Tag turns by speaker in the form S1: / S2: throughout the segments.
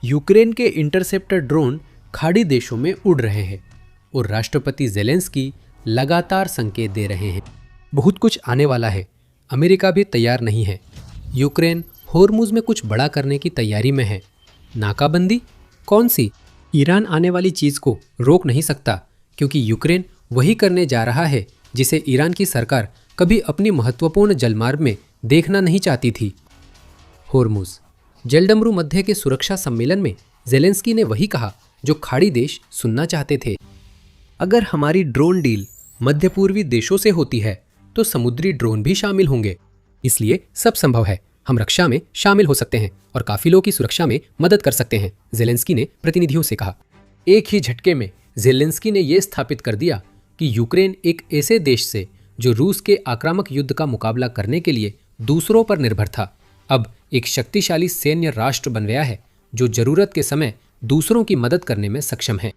S1: Ukraine के interceptor drone खाड़ी देशों में उड़ रहे हैं और राष्ट्रपति ज़ेलेंस्की लगातार संकेत दे रहे हैं। बहुत कुछ आने वाला है, अमेरिका भी तैयार नहीं है। यूक्रेन होर्मुज में कुछ बड़ा करने की तैयारी में है। नाकाबंदी कौन सी? ईरान आने वाली चीज़ को रोक नहीं सकता, क्योंकि यूक्रेन वही करने जा रहा है जिसे ईरान की सरकार कभी अपनी महत्वपूर्ण जलमार्ग में देखना नहीं चाहती थी। होर्मुज जलडमरू मध्य के सुरक्षा सम्मेलन में ज़ेलेंस्की ने वही कहा जो खाड़ी देश सुनना चाहते थे। अगर हमारी ड्रोन डील मध्य पूर्वी देशों से होती है तो समुद्री ड्रोन भी शामिल होंगे, इसलिए सब संभव है। हम रक्षा में शामिल हो सकते हैं और काफिलों की सुरक्षा में मदद कर सकते हैं, ज़ेलेंस्की ने प्रतिनिधियों से कहा। एक ही झटके में ज़ेलेंस्की ने यह स्थापित कर दिया कि यूक्रेन एक ऐसे देश से जो रूस के आक्रामक युद्ध का मुकाबला करने के लिए दूसरों पर निर्भर था, अब एक शक्तिशाली सैन्य राष्ट्र बन गया है जो जरूरत के समय दूसरों की मदद करने में सक्षम है।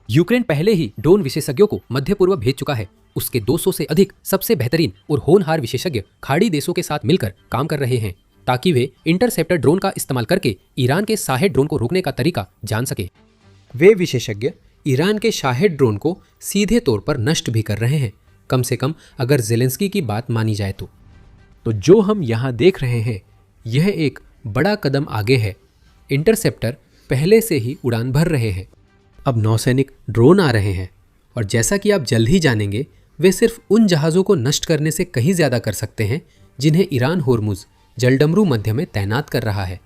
S1: यूक्रेन पहले ही ड्रोन विशेषज्ञों को मध्य पूर्व भेज चुका है। उसके 200 से अधिक सबसे बेहतरीन और होनहार विशेषज्ञ खाड़ी देशों के साथ मिलकर काम कर रहे हैं ताकि वे इंटरसेप्टर ड्रोन का इस्तेमाल करके ईरान के शाहेद ड्रोन को रोकने का तरीका जान सके। वे विशेषज्ञ ईरान के शाहेद ड्रोन को सीधे तौर पर नष्ट भी कर रहे हैं, कम से कम अगर ज़ेलेंस्की की बात मानी जाए तो जो हम यहाँ देख रहे हैं यह एक बड़ा कदम आगे है। इंटरसेप्टर पहले से ही उड़ान भर रहे हैं, अब नौसैनिक ड्रोन आ रहे हैं और जैसा कि आप जल्द ही जानेंगे, वे सिर्फ उन जहाज़ों को नष्ट करने से कहीं ज़्यादा कर सकते हैं जिन्हें ईरान होर्मुज जलडमरू मध्य में तैनात कर रहा है।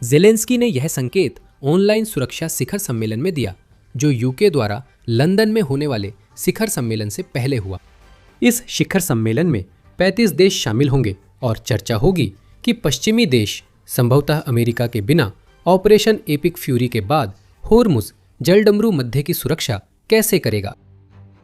S1: ज़ेलेंस्की ने यह संकेत ऑनलाइन सुरक्षा शिखर सम्मेलन में दिया जो यूके द्वारा लंदन में होने वाले शिखर सम्मेलन से पहले हुआ। इस शिखर सम्मेलन में 35 देश शामिल होंगे और चर्चा होगी कि पश्चिमी देश संभवतः अमेरिका के बिना ऑपरेशन एपिक फ्यूरी के बाद होर्मुज जलडमरू मध्य की सुरक्षा कैसे करेगा।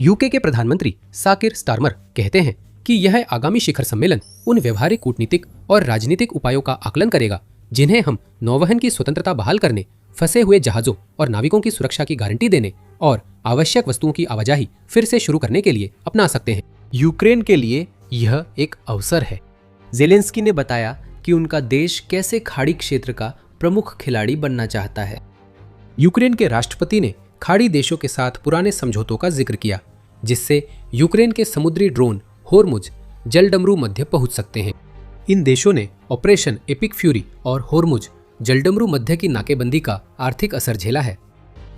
S1: यूके के प्रधानमंत्री साकिर स्टारमर कहते हैं कि यह आगामी शिखर सम्मेलन उन व्यवहारिक कूटनीतिक और राजनीतिक उपायों का आकलन करेगा जिन्हें हम नौवहन की स्वतंत्रता बहाल करने, फंसे हुए जहाजों और नाविकों की सुरक्षा की गारंटी देने और आवश्यक वस्तुओं की आवाजाही फिर से शुरू करने के लिए अपना सकते हैं। यूक्रेन के लिए यह एक अवसर है। ज़ेलेंस्की ने बताया कि उनका देश कैसे खाड़ी क्षेत्र का प्रमुख खिलाड़ी बनना चाहता है। यूक्रेन के राष्ट्रपति ने खाड़ी देशों के साथ पुराने समझौतों का जिक्र किया जिससे यूक्रेन के समुद्री ड्रोन होर्मुज जलडमरू मध्य पहुंच सकते हैं। इन देशों ने ऑपरेशन एपिक फ्यूरी और होर्मुज जलडमरू मध्य की नाकेबंदी का आर्थिक असर झेला है।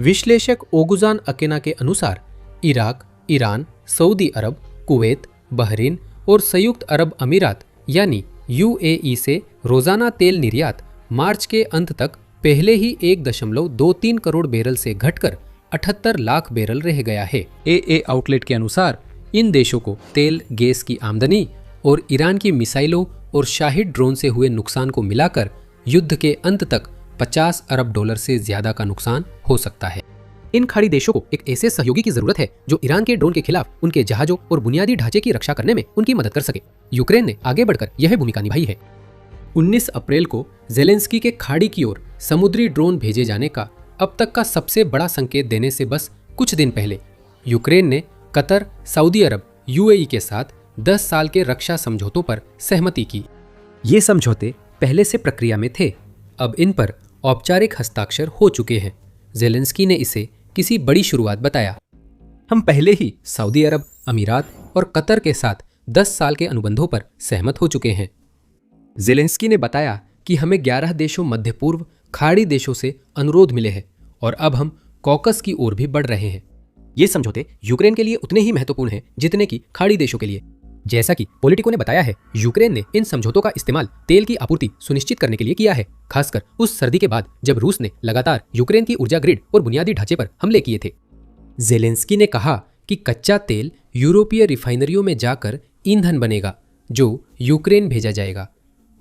S1: विश्लेषक ओगुजान अकेना के अनुसार इराक, ईरान, सऊदी अरब, कुवैत, बहरीन और संयुक्त अरब अमीरात यानी यूएई से रोजाना तेल निर्यात मार्च के अंत तक पहले ही 1.23 करोड़ बैरल से घटकर 78 लाख बैरल रह गया है। AA आउटलेट के अनुसार इन देशों को तेल, गैस की आमदनी और ईरान की मिसाइलों और शाहिद ड्रोन से हुए नुकसान को मिलाकर युद्ध के अंत तक 50 अरब डॉलर से ज्यादा का नुकसान हो सकता है। इन खाड़ी देशों को एक ऐसे सहयोगी की जरूरत है जो ईरान के ड्रोन के खिलाफ उनके जहाजों और बुनियादी ढांचे की रक्षा करने में उनकी मदद कर सके। यूक्रेन ने आगे बढ़कर यह भूमिका निभाई है। 19 अप्रैल को ज़ेलेंस्की के खाड़ी की ओर समुद्री ड्रोन भेजे जाने का अब तक का सबसे बड़ा संकेत देने से बस कुछ दिन पहले यूक्रेन ने कतर, सऊदी अरब, यूएई के साथ 10 साल के रक्षा समझौतों पर सहमति की। ये समझौते पहले से प्रक्रिया में थे, अब इन पर औपचारिक हस्ताक्षर हो चुके हैं। ज़ेलेंस्की ने इसे किसी बड़ी शुरुआत बताया। हम पहले ही सऊदी अरब, अमीरात और कतर के साथ 10 साल के अनुबंधों पर सहमत हो चुके हैं। ज़ेलेंस्की ने बताया कि हमें 11 देशों मध्य पूर्व खाड़ी देशों से अनुरोध मिले हैं और अब हम कॉकस की ओर भी बढ़ रहे हैं। ये समझौते यूक्रेन के लिए उतने ही महत्वपूर्ण हैं जितने कि खाड़ी देशों के लिए। जैसा कि पॉलिटिको ने बताया है, यूक्रेन ने इन समझौतों का इस्तेमाल तेल की आपूर्ति सुनिश्चित करने के लिए किया है, खासकर उस सर्दी के बाद जब रूस ने लगातार यूक्रेन की ऊर्जा ग्रिड और बुनियादी ढांचे पर हमले किए थे। ज़ेलेंस्की ने कहा कि कच्चा तेल यूरोपीय रिफाइनरियों में जाकर ईंधन बनेगा जो यूक्रेन भेजा जाएगा।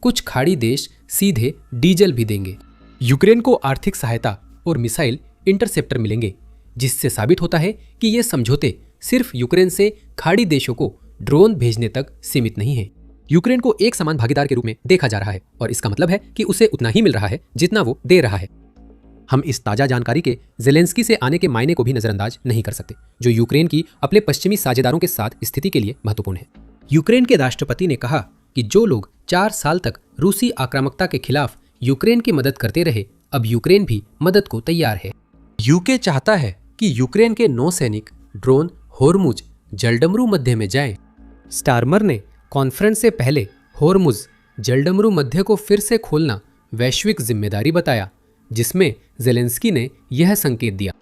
S1: कुछ खाड़ी देश सीधे डीजल भी देंगे। यूक्रेन को आर्थिक सहायता और मिसाइल इंटरसेप्टर मिलेंगे, जिससे साबित होता है कि ये समझौते सिर्फ यूक्रेन से खाड़ी देशों को ड्रोन भेजने तक सीमित नहीं है। यूक्रेन को एक समान भागीदार के रूप में देखा जा रहा है और इसका मतलब है कि उसे उतना ही मिल रहा है जितना वो दे रहा है। हम इस ताजा जानकारी के ज़ेलेंस्की से आने के मायने को भी नजरअंदाज नहीं कर सकते, जो यूक्रेन की अपने पश्चिमी साझेदारों के साथ स्थिति के लिए महत्वपूर्ण है। यूक्रेन के राष्ट्रपति ने कहा कि जो लोग 4 साल तक रूसी आक्रामकता के खिलाफ यूक्रेन की मदद करते रहे, अब यूक्रेन भी मदद को तैयार है। यूके चाहता है कि यूक्रेन के नौसैनिक ड्रोन होर्मुज जलडमरू मध्य में जाएं। स्टारमर ने कॉन्फ्रेंस से पहले होर्मुज जलडमरू मध्य को फिर से खोलना वैश्विक जिम्मेदारी बताया, जिसमें जेलेंस्की ने यह संकेत दिया,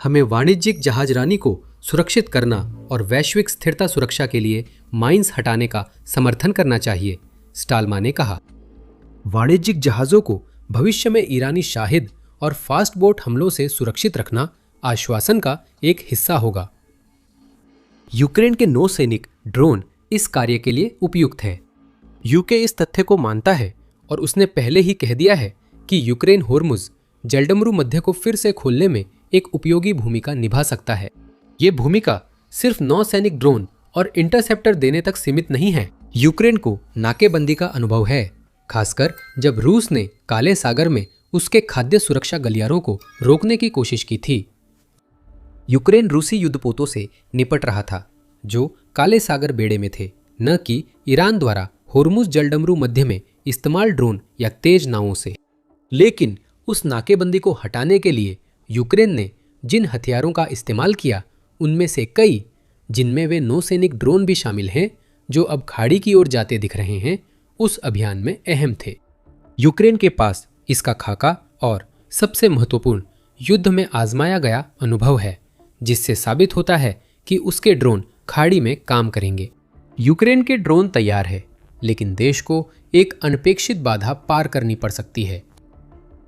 S1: हमें वाणिज्यिक जहाजरानी को सुरक्षित करना और वैश्विक स्थिरता सुरक्षा के लिए माइंस हटाने का समर्थन करना चाहिए। स्टालमा ने कहा, वाणिज्यिक जहाजों को भविष्य में ईरानी शाहिद और फास्ट बोट हमलों से सुरक्षित रखना आश्वासन का एक हिस्सा होगा। यूक्रेन के नौसैनिक ड्रोन इस कार्य के लिए उपयुक्त है। यूके इस तथ्य को मानता है और उसने पहले ही कह दिया है कि यूक्रेन होर्मुज जलडमरू मध्य को फिर से खोलने में एक उपयोगी भूमिका निभा सकता है। ये भूमिका सिर्फ नौसैनिक ड्रोन और इंटरसेप्टर देने तक सीमित नहीं है। यूक्रेन को नाकेबंदी का अनुभव है, खासकर जब रूस ने काले सागर में उसके खाद्य सुरक्षा गलियारों को रोकने की कोशिश की थी। यूक्रेन रूसी युद्धपोतों से निपट रहा था जो काले सागर बेड़े में थे, न कि ईरान द्वारा होर्मुज जलडमरू मध्य में इस्तेमाल ड्रोन या तेज नावों से। लेकिन उस नाकेबंदी को हटाने के लिए यूक्रेन ने जिन हथियारों का इस्तेमाल किया, उनमें से कई, जिनमें वे नौसैनिक ड्रोन भी शामिल हैं, जो अब खाड़ी की ओर जाते दिख रहे हैं, उस अभियान में अहम थे। यूक्रेन के पास इसका खाका और सबसे महत्वपूर्ण युद्ध में आजमाया गया अनुभव है, जिससे साबित होता है कि उसके ड्रोन खाड़ी में काम करेंगे। यूक्रेन के ड्रोन तैयार है, लेकिन देश को एक अनपेक्षित बाधा पार करनी पड़ सकती है।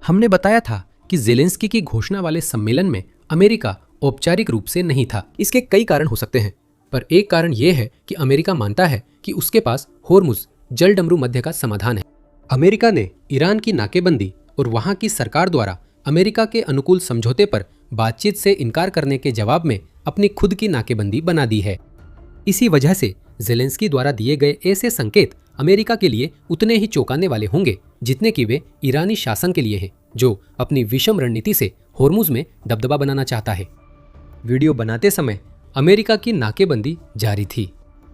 S1: हमने बताया था कि जेलेंस्की की घोषणा वाले सम्मेलन में अमेरिका औपचारिक रूप से नहीं था। इसके कई कारण हो सकते हैं, पर एक कारण यह है कि अमेरिका मानता है कि उसके पास होर्मुज जलडमरू मध्य का समाधान है। अमेरिका ने ईरान की नाकेबंदी और वहां की सरकार द्वारा अमेरिका के अनुकूल समझौते पर बातचीत से इनकार करने के जवाब में अपनी खुद की नाकेबंदी बना दी है। इसी वजह से जेलेंस्की द्वारा दिए गए ऐसे संकेत अमेरिका के लिए उतने ही चौंकाने वाले होंगे जितने कि वे ईरानी शासन के लिए हैं, जो अपनी विषम रणनीति से होर्मुज में दबदबा बनाना चाहता है। वीडियो बनाते समय अमेरिका की नाकेबंदी जारी थी।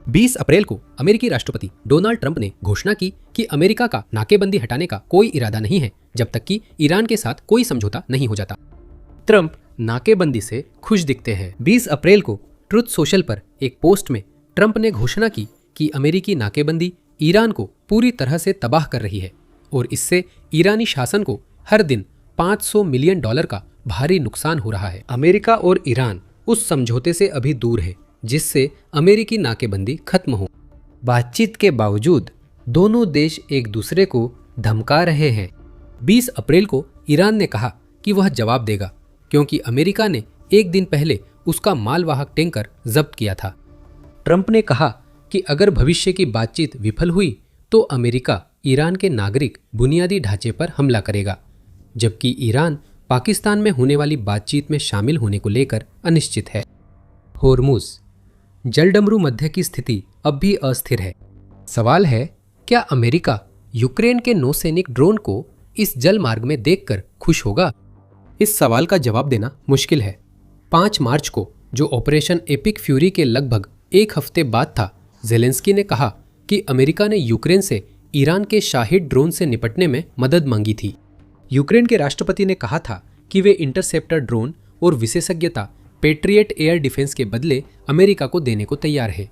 S1: 20 अप्रैल को अमेरिकी राष्ट्रपति डोनाल्ड ट्रंप ने घोषणा की कि अमेरिका का नाकेबंदी हटाने का कोई इरादा नहीं है जब तक कि ईरान के साथ कोई समझौता नहीं हो जाता। ट्रंप नाकेबंदी से खुश दिखते हैं। 20 अप्रैल को ट्रुथ सोशल पर एक पोस्ट में ट्रंप ने घोषणा की कि अमेरिकी नाकेबंदी ईरान को पूरी तरह से तबाह कर रही है और इससे ईरानी शासन को हर दिन $500 मिलियन का भारी नुकसान हो रहा है। अमेरिका और ईरान उस समझौते से अभी दूर है जिससे अमेरिकी नाकेबंदी खत्म हो। बातचीत के बावजूद दोनों देश एक दूसरे को धमका रहे हैं। 20 अप्रैल को ईरान ने कहा कि वह जवाब देगा, क्योंकि अमेरिका ने एक दिन पहले उसका मालवाहक टैंकर जब्त किया था। ट्रंप ने कहा कि अगर भविष्य की बातचीत विफल हुई तो अमेरिका ईरान के नागरिक बुनियादी ढांचे पर हमला करेगा, जबकि ईरान पाकिस्तान में होने वाली बातचीत में शामिल होने को लेकर अनिश्चित है। होर्मुज जलडमरू मध्य की स्थिति अब भी अस्थिर है। सवाल है, क्या अमेरिका यूक्रेन के नौसैनिक ड्रोन को इस जल मार्ग में देखकर खुश होगा? इस सवाल का जवाब देना मुश्किल है। 5 मार्च को जो ऑपरेशन एपिक फ्यूरी के लगभग एक हफ्ते बाद था, जेलेंस्की ने कहा कि अमेरिका ने यूक्रेन से ईरान के शाहिद ड्रोन से निपटने में मदद मांगी थी। यूक्रेन के राष्ट्रपति ने कहा था कि वे इंटरसेप्टर ड्रोन और विशेषज्ञता पेट्रियट एयर डिफेंस के बदले अमेरिका को देने को तैयार है।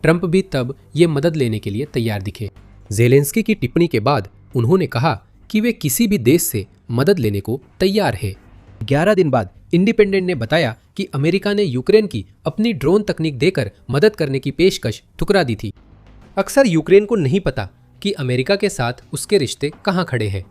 S1: ट्रंप भी तब ये मदद लेने के लिए तैयार दिखे। जेलेंस्की की टिप्पणी के बाद उन्होंने कहा कि वे किसी भी देश से मदद लेने को तैयार है। 11 दिन बाद इंडिपेंडेंट ने बताया कि अमेरिका ने यूक्रेन की अपनी ड्रोन तकनीक देकर मदद करने की पेशकश ठुकरा दी थी। अक्सर यूक्रेन को नहीं पता कि अमेरिका के साथ उसके रिश्ते कहाँ खड़े हैं।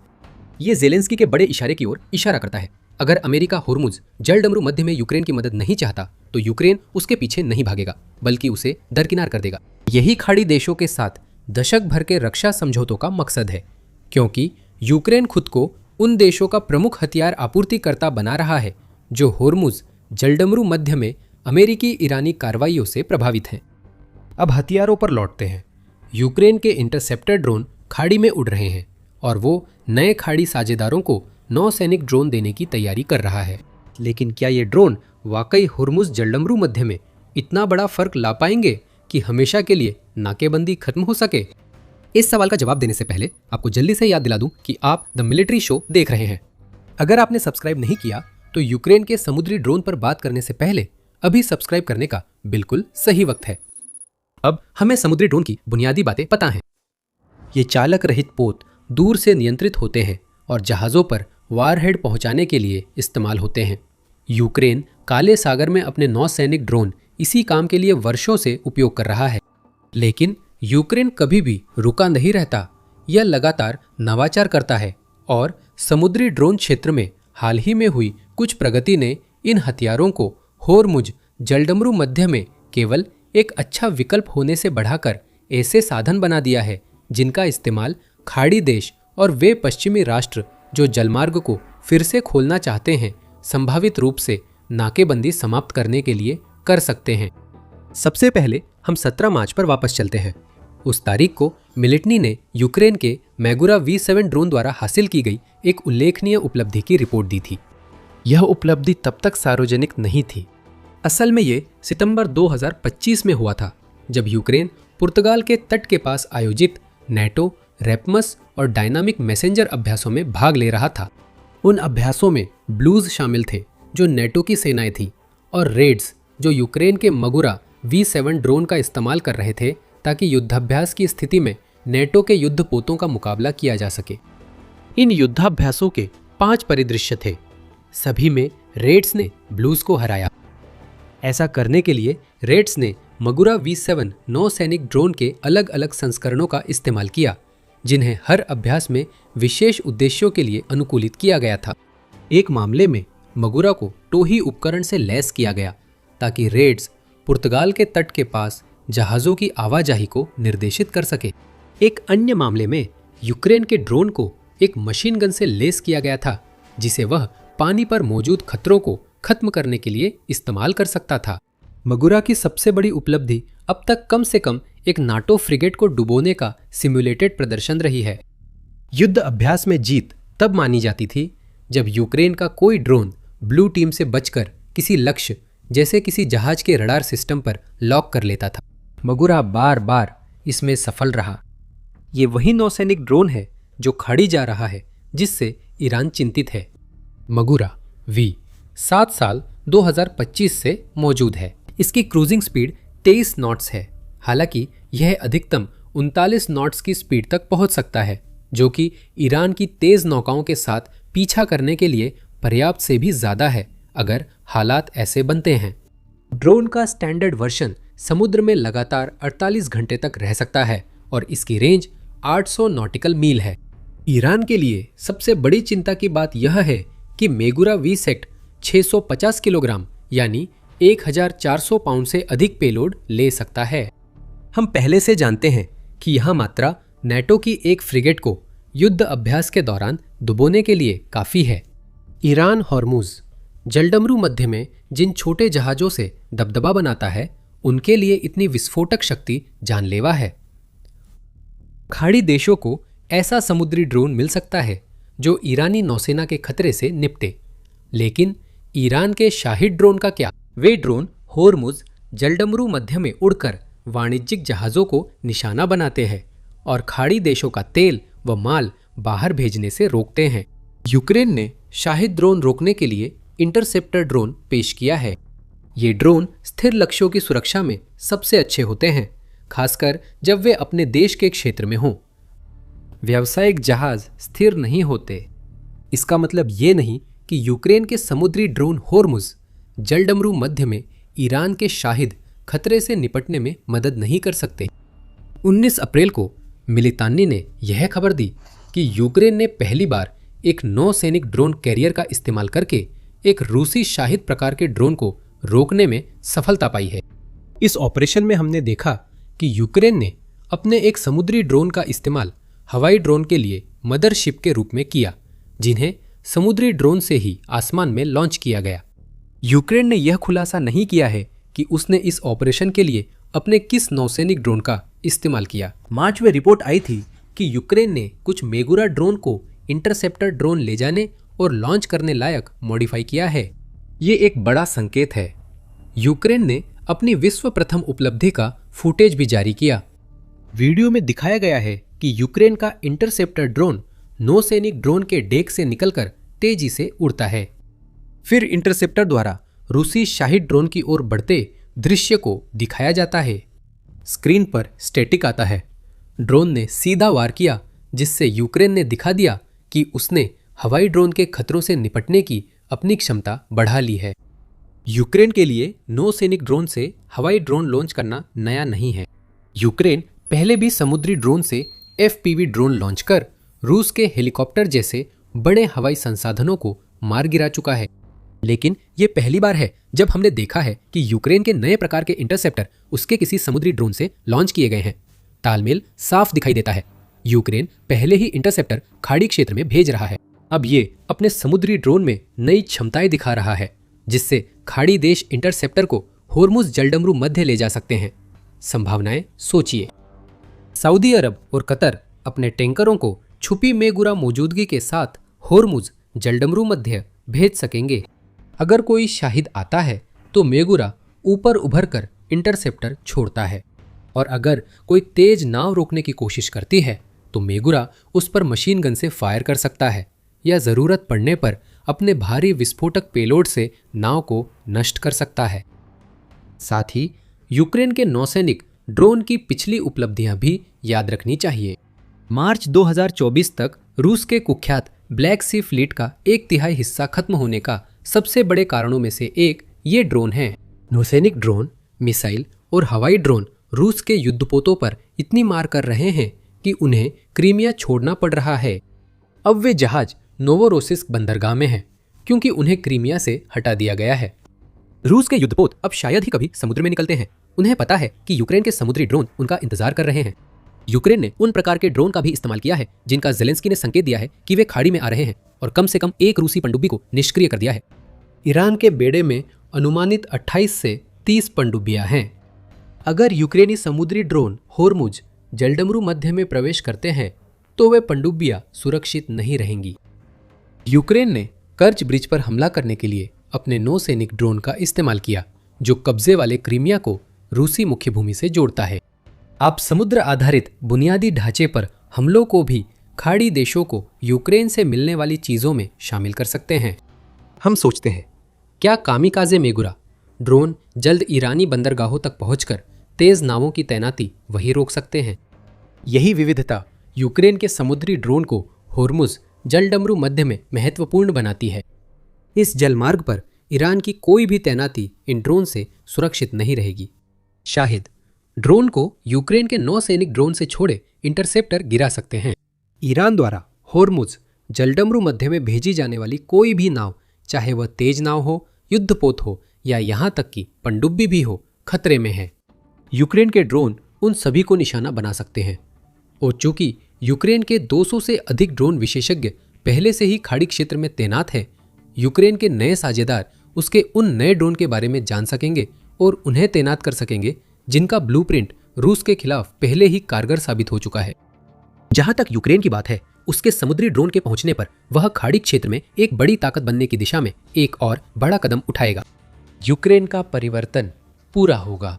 S1: ये जेलेंस्की के बड़े इशारे की ओर इशारा करता है। अगर अमेरिका होर्मुज जलडमरू मध्य में यूक्रेन की मदद नहीं चाहता तो यूक्रेन उसके पीछे नहीं भागेगा, बल्कि उसे दरकिनार कर देगा। यही खाड़ी देशों के साथ दशक भर के रक्षा समझौतों का मकसद है, क्योंकि यूक्रेन खुद को उन देशों का प्रमुख हथियार आपूर्तिकर्ता बना रहा है जो होर्मुज जलडमरू मध्य में अमेरिकी ईरानी कार्रवाइयों से प्रभावित हैं। अब हथियारों पर लौटते हैं। यूक्रेन के इंटरसेप्टर ड्रोन खाड़ी में उड़ रहे हैं और वो नए खाड़ी साझेदारों को नौसैनिक ड्रोन देने की तैयारी कर रहा है। लेकिन क्या ये ड्रोन वाकई होर्मुज जलडमरू मध्य में इतना बड़ा फर्क ला पाएंगे कि हमेशा के लिए नाकेबंदी खत्म हो सके? इस सवाल का जवाब देने से पहले आपको जल्दी से याद दिला दूं कि आप द मिलिट्री शो देख रहे हैं। अगर आपने सब्सक्राइब नहीं किया तो यूक्रेन के समुद्री ड्रोन पर बात करने से पहले अभी सब्सक्राइब करने का बिल्कुल सही वक्त है। अब हमें समुद्री ड्रोन की बुनियादी बातें पता हैं। ये चालक रहित पोत दूर से नियंत्रित होते हैं और जहाज़ों पर वारहेड पहुंचाने के लिए इस्तेमाल होते हैं। यूक्रेन काले सागर में अपने नौसैनिक ड्रोन इसी काम के लिए वर्षों से उपयोग कर रहा है। लेकिन यूक्रेन कभी भी रुका नहीं रहता। यह लगातार नवाचार करता है और समुद्री ड्रोन क्षेत्र में हाल ही में हुई कुछ प्रगति ने इन हथियारों को होर्मुज जलडमरू मध्य में केवल एक अच्छा विकल्प होने से बढ़ाकर ऐसे साधन बना दिया है जिनका इस्तेमाल खाड़ी देश और वे पश्चिमी राष्ट्र जो जलमार्ग को फिर से खोलना चाहते हैं संभावित रूप से नाकेबंदी समाप्त करने के लिए कर सकते हैं। सबसे पहले हम 17 मार्च पर वापस चलते हैं। उस तारीख को मिलिट्नी ने यूक्रेन के मैगुरा V7 ड्रोन द्वारा हासिल की गई एक उल्लेखनीय उपलब्धि की रिपोर्ट दी थी। यह उपलब्धि तब तक सार्वजनिक नहीं थी। असल में ये सितंबर 2025 में हुआ था, जब यूक्रेन पुर्तगाल के तट के पास आयोजित नेटो, रेपमस और डायनामिक मैसेंजर अभ्यासों में भाग ले रहा था। उन अभ्यासों में ब्लूज शामिल थे जो नेटो की सेनाएं थीं, और रेड्स जो यूक्रेन के मगुरा V7 ड्रोन का इस्तेमाल कर रहे थे ताकि युद्धाभ्यास की स्थिति में नेटो के युद्धपोतों का मुकाबला किया जा सके। इन युद्धाभ्यासों के 5 परिदृश्य थे। सभी में रेड्स ने ब्लूज को हराया। ऐसा करने के लिए रेड्स ने मगुरा V7 नौसैनिक ड्रोन के अलग अलग संस्करणों का इस्तेमाल किया, जिन्हें हर अभ्यास में विशेष उद्देश्यों के लिए अनुकूलित किया गया था। एक मामले में मगुरा को टोही उपकरण से लैस किया गया ताकि रेड्स पुर्तगाल के तट के पास जहाज़ों की आवाजाही को निर्देशित कर सके। एक अन्य मामले में यूक्रेन के ड्रोन को एक मशीन गन से लैस किया गया था, जिसे वह पानी पर मौजूद खतरों को खत्म करने के लिए इस्तेमाल कर सकता था। मगुरा की सबसे बड़ी उपलब्धि अब तक कम से कम एक नाटो फ्रिगेट को डुबोने का सिम्युलेटेड प्रदर्शन रही है। युद्ध अभ्यास में जीत तब मानी जाती थी जब यूक्रेन का कोई ड्रोन ब्लू टीम से बचकर किसी लक्ष्य जैसे किसी जहाज के रडार सिस्टम पर लॉक कर लेता था। मगुरा बार बार इसमें सफल रहा। ये वही नौसैनिक ड्रोन है जो खाड़ी जा रहा है, जिससे ईरान चिंतित है। मगुरा V 7 साल 2025 से मौजूद है। इसकी क्रूजिंग स्पीड 23 नॉट्स है। हालांकि यह अधिकतम 39 नॉट्स की स्पीड तक पहुंच सकता है, जो कि ईरान की तेज नौकाओं के साथ पीछा करने के लिए पर्याप्त से भी ज़्यादा है अगर हालात ऐसे बनते हैं। ड्रोन का स्टैंडर्ड वर्जन समुद्र में लगातार 48 घंटे तक रह सकता है और इसकी रेंज 800 नॉटिकल मील है। ईरान के लिए सबसे बड़ी चिंता की बात यह है कि मेगुरा V7 650 किलोग्राम यानी 1400 पाउंड से अधिक पेलोड ले सकता है। हम पहले से जानते हैं कि यह मात्रा नेटो की एक फ्रिगेट को युद्ध अभ्यास के दौरान डुबोने के लिए काफ़ी है। ईरान होर्मुज जलडमरू मध्य में जिन छोटे जहाज़ों से दबदबा बनाता है, उनके लिए इतनी विस्फोटक शक्ति जानलेवा है। खाड़ी देशों को ऐसा समुद्री ड्रोन मिल सकता है जो ईरानी नौसेना के खतरे से निपटे। लेकिन ईरान के शाहिद ड्रोन का क्या? वे ड्रोन होर्मुज जलडमरू मध्य में उड़कर वाणिज्यिक जहाज़ों को निशाना बनाते हैं और खाड़ी देशों का तेल व माल बाहर भेजने से रोकते हैं। यूक्रेन ने शाहिद ड्रोन रोकने के लिए इंटरसेप्टर ड्रोन पेश किया है। ये ड्रोन स्थिर लक्ष्यों की सुरक्षा में सबसे अच्छे होते हैं, खासकर जब वे अपने देश के क्षेत्र में हों। व्यावसायिक जहाज स्थिर नहीं होते। इसका मतलब ये नहीं कि यूक्रेन के समुद्री ड्रोन होर्मुज जलडमरू मध्य में ईरान के शाहिद खतरे से निपटने में मदद नहीं कर सकते। 19 अप्रैल को मिलितानी ने यह खबर दी कि यूक्रेन ने पहली बार एक नौसैनिक ड्रोन कैरियर का इस्तेमाल करके एक रूसी शाहिद प्रकार के ड्रोन को रोकने में सफलता पाई है। इस ऑपरेशन में हमने देखा कि यूक्रेन ने अपने एक समुद्री ड्रोन का इस्तेमाल हवाई ड्रोन के लिए मदरशिप के रूप में किया, जिन्हें समुद्री ड्रोन से ही आसमान में लॉन्च किया गया। यूक्रेन ने यह खुलासा नहीं किया है कि उसने इस ऑपरेशन के लिए अपने किस नौसैनिक ड्रोन का इस्तेमाल किया। मार्च में रिपोर्ट आई थी कि यूक्रेन ने कुछ मेगुरा ड्रोन को इंटरसेप्टर ड्रोन ले जाने और लॉन्च करने लायक मॉडिफाई किया है। ये एक बड़ा संकेत है। यूक्रेन ने अपनी विश्व प्रथम उपलब्धि का फुटेज भी जारी किया। वीडियो में दिखाया गया है कि यूक्रेन का इंटरसेप्टर ड्रोन नौसैनिक ड्रोन के डेक से निकलकर तेजी से उड़ता है। फिर इंटरसेप्टर द्वारा रूसी शाही ड्रोन की ओर बढ़ते दृश्य को दिखाया जाता है। स्क्रीन पर स्टैटिक आता है। ड्रोन ने सीधा वार किया, जिससे यूक्रेन ने दिखा दिया कि उसने हवाई ड्रोन के खतरों से निपटने की अपनी क्षमता बढ़ा ली है। यूक्रेन के लिए नौसैनिक ड्रोन से हवाई ड्रोन लॉन्च करना नया नहीं है। यूक्रेन पहले भी समुद्री ड्रोन से FPV ड्रोन लॉन्च कर रूस के हेलीकॉप्टर जैसे बड़े हवाई संसाधनों को मार गिरा चुका है। लेकिन ये पहली बार है जब हमने देखा है कि यूक्रेन के नए प्रकार के इंटरसेप्टर उसके किसी समुद्री ड्रोन से लॉन्च किए गए हैं। तालमेल साफ दिखाई देता है। यूक्रेन पहले ही इंटरसेप्टर खाड़ी क्षेत्र में भेज रहा है। अब ये अपने समुद्री ड्रोन में नई क्षमताएं दिखा रहा है, जिससे खाड़ी देश इंटरसेप्टर को होर्मुज जलडमरू मध्य ले जा सकते हैं। संभावनाएं सोचिए। सऊदी अरब और कतर अपने टैंकरों को छुपी मेगुरा मौजूदगी के साथ होर्मुज जलडमरू मध्य भेज सकेंगे। अगर कोई शाहिद आता है तो मेगुरा ऊपर उभर कर इंटरसेप्टर छोड़ता है, और अगर कोई तेज नाव रोकने की कोशिश करती है तो मेगुरा उस पर मशीन गन से फायर कर सकता है, या जरूरत पड़ने पर अपने भारी विस्फोटक पेलोड से नाव को नष्ट कर सकता है। साथ ही यूक्रेन के नौसैनिक ड्रोन की पिछली उपलब्धियां भी याद रखनी चाहिए। मार्च 2024 तक रूस के कुख्यात ब्लैक सी फ्लीट का 1/3 हिस्सा खत्म होने का सबसे बड़े कारणों में से एक ये ड्रोन है। नौसैनिक ड्रोन, मिसाइल और हवाई ड्रोन रूस के युद्धपोतों पर इतनी मार कर रहे हैं कि उन्हें क्रीमिया छोड़ना पड़ रहा है। अब वे जहाज नोवोरोसिस्क बंदरगाह में हैं, क्योंकि उन्हें क्रीमिया से हटा दिया गया है। रूस के युद्धपोत अब शायद ही कभी समुद्र में निकलते हैं। उन्हें पता है कि यूक्रेन के समुद्री ड्रोन उनका इंतजार कर रहे हैं। यूक्रेन ने उन प्रकार के ड्रोन का भी इस्तेमाल किया है जिनका ज़ेलेंस्की ने संकेत दिया है कि वे खाड़ी में आ रहे हैं, और कम से कम एक रूसी पनडुब्बी को निष्क्रिय कर दिया है। ईरान के बेड़े में अनुमानित 28 से 30 पनडुब्बियां हैं। अगर यूक्रेनी समुद्री ड्रोन होर्मुज जलडमरू मध्य में प्रवेश करते हैं तो वे पनडुब्बियां सुरक्षित नहीं रहेंगी। यूक्रेन ने कर्च ब्रिज पर हमला करने के लिए अपने नौसैनिक ड्रोन का इस्तेमाल किया, जो कब्जे वाले क्रीमिया को रूसी मुख्य भूमि से जोड़ता है। आप समुद्र आधारित बुनियादी ढांचे पर हमलों को भी खाड़ी देशों को यूक्रेन से मिलने वाली चीज़ों में शामिल कर सकते हैं। हम सोचते हैं, क्या कामिकाज़े मेगुरा ड्रोन जल्द ईरानी बंदरगाहों तक पहुंचकर तेज नावों की तैनाती वहीं रोक सकते हैं? यही विविधता यूक्रेन के समुद्री ड्रोन को होर्मुज जलडमरू मध्य में महत्वपूर्ण बनाती है। इस जलमार्ग पर ईरान की कोई भी तैनाती इन ड्रोन से सुरक्षित नहीं रहेगी। शाहिद ड्रोन को यूक्रेन के नौसैनिक ड्रोन से छोड़े इंटरसेप्टर गिरा सकते हैं। ईरान द्वारा होर्मुज जलडमरू मध्य में भेजी जाने वाली कोई भी नाव, चाहे वह तेज नाव हो, युद्धपोत हो या यहाँ तक कि पनडुब्बी भी हो, खतरे में है। यूक्रेन के ड्रोन उन सभी को निशाना बना सकते हैं, और चूंकि यूक्रेन के 200 से अधिक ड्रोन विशेषज्ञ पहले से ही खाड़ी क्षेत्र में तैनात हैं, यूक्रेन के नए साझेदार उसके उन नए ड्रोन के बारे में जान सकेंगे और उन्हें तैनात कर सकेंगे जिनका ब्लूप्रिंट रूस के खिलाफ पहले ही कारगर साबित हो चुका है। जहां तक यूक्रेन की बात है, उसके समुद्री ड्रोन के पहुंचने पर वह खाड़ी क्षेत्र में एक बड़ी ताकत बनने की दिशा में एक और बड़ा कदम उठाएगा। यूक्रेन का परिवर्तन पूरा होगा।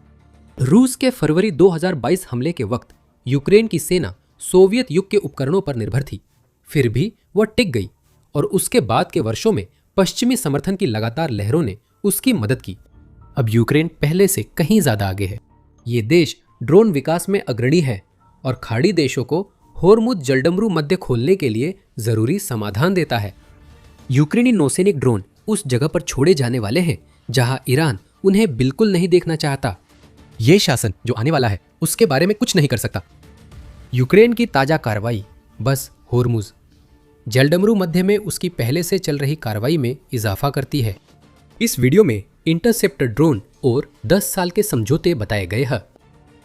S1: रूस के फरवरी 2022 हमले के वक्त यूक्रेन की सेना सोवियत युग के उपकरणों पर निर्भर थी, फिर भी वह टिक गई, और उसके बाद के वर्षों में पश्चिमी समर्थन की लगातार लहरों ने उसकी मदद की। अब यूक्रेन पहले से कहीं ज्यादा आगे है। ये देश ड्रोन विकास में अग्रणी है और खाड़ी देशों को होर्मुज जलडमरू मध्य खोलने के लिए जरूरी समाधान देता है। यूक्रेनी नौसैनिक ड्रोन उस जगह पर छोड़े जाने वाले हैं जहां ईरान उन्हें बिल्कुल नहीं देखना चाहता। ये शासन जो आने वाला है उसके बारे में कुछ नहीं कर सकता। यूक्रेन की ताजा कार्रवाई बस होर्मुज जलडमरू मध्य में उसकी पहले से चल रही कार्रवाई में इजाफा करती है। इस वीडियो में इंटरसेप्टर ड्रोन और 10 साल के समझौते बताए गए हैं।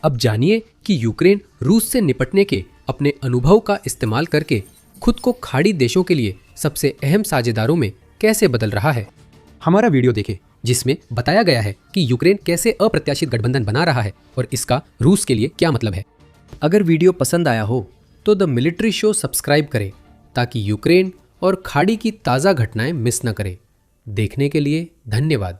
S1: अब जानिए कि यूक्रेन रूस से निपटने के अपने अनुभव का इस्तेमाल करके खुद को खाड़ी देशों के लिए सबसे अहम साझेदारों में कैसे बदल रहा है। हमारा वीडियो देखें, जिसमें बताया गया है कि यूक्रेन कैसे अप्रत्याशित गठबंधन बना रहा है और इसका रूस के लिए क्या मतलब है। अगर वीडियो पसंद आया हो तो द मिलिट्री शो सब्सक्राइब करें ताकि यूक्रेन और खाड़ी की ताज़ा घटनाएं मिस न करें। देखने के लिए धन्यवाद।